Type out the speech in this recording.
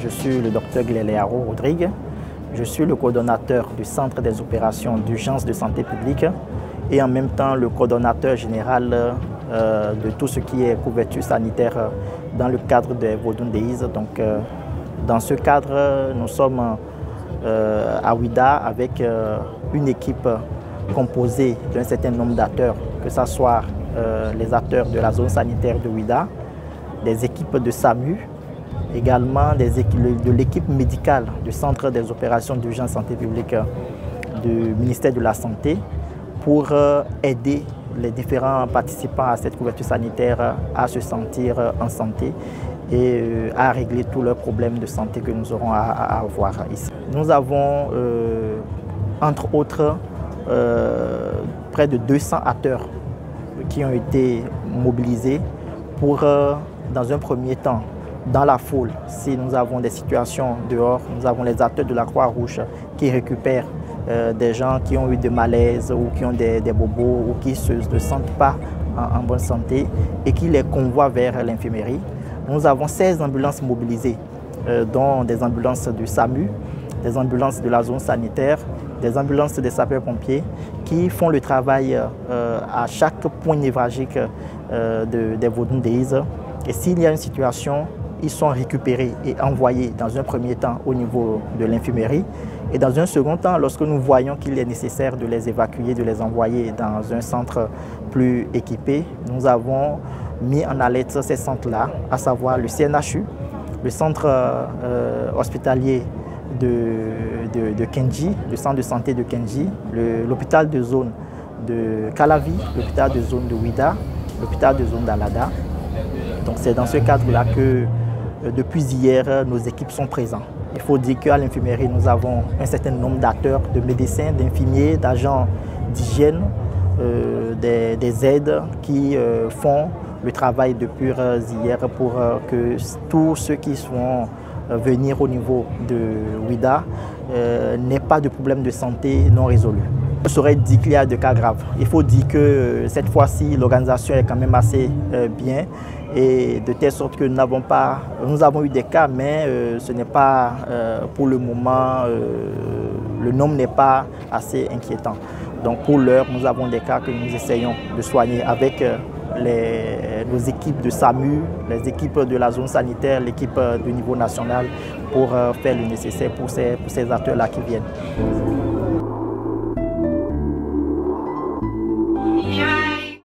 Je suis le docteur Gléléaro Rodrigue. Je suis le coordonnateur du Centre des opérations d'urgence de santé publique et en même temps le coordonnateur général de tout ce qui est couverture sanitaire dans le cadre de Vodun Days. Donc, dans ce cadre, nous sommes à Ouida avec une équipe composée d'un certain nombre d'acteurs, que ce soit les acteurs de la zone sanitaire de Ouida, des équipes de SAMU, également de l'équipe médicale du Centre des opérations d'urgence santé publique du ministère de la Santé pour aider les différents participants à cette couverture sanitaire à se sentir en santé et à régler tous leurs problèmes de santé que nous aurons à avoir ici. Nous avons, entre autres, près de 200 acteurs qui ont été mobilisés pour, dans un premier temps, dans la foule, si nous avons des situations dehors, nous avons les acteurs de la Croix-Rouge qui récupèrent des gens qui ont eu des malaises ou qui ont des bobos ou qui ne se sentent pas en bonne santé et qui les convoient vers l'infirmerie. Nous avons 16 ambulances mobilisées, dont des ambulances du SAMU, des ambulances de la zone sanitaire, des ambulances des sapeurs-pompiers qui font le travail à chaque point névralgique des Vodun Days. Et s'il y a une situation, ils sont récupérés et envoyés dans un premier temps au niveau de l'infirmerie. Et dans un second temps, lorsque nous voyons qu'il est nécessaire de les évacuer, de les envoyer dans un centre plus équipé, nous avons mis en alerte ces centres-là, à savoir le CNHU, le centre hospitalier de Kendji, le centre de santé de Kendji, l'hôpital de zone de Calavi, l'hôpital de zone de Ouida, l'hôpital de zone d'Alada. Donc c'est dans ce cadre-là que depuis hier, nos équipes sont présentes. Il faut dire qu'à l'infirmerie, nous avons un certain nombre d'acteurs, de médecins, d'infirmiers, d'agents d'hygiène, des aides qui font le travail depuis hier pour que tous ceux qui vont venir au niveau de Ouida n'aient pas de problème de santé non résolu. Je saurais dire qu'il y a des cas graves. Il faut dire que cette fois-ci, l'organisation est quand même assez bien et de telle sorte que nous avons eu des cas, mais ce n'est pas pour le moment, le nombre n'est pas assez inquiétant. Donc pour l'heure, nous avons des cas que nous essayons de soigner avec nos équipes de SAMU, les équipes de la zone sanitaire, l'équipe du niveau national pour faire le nécessaire pour ces acteurs-là qui viennent.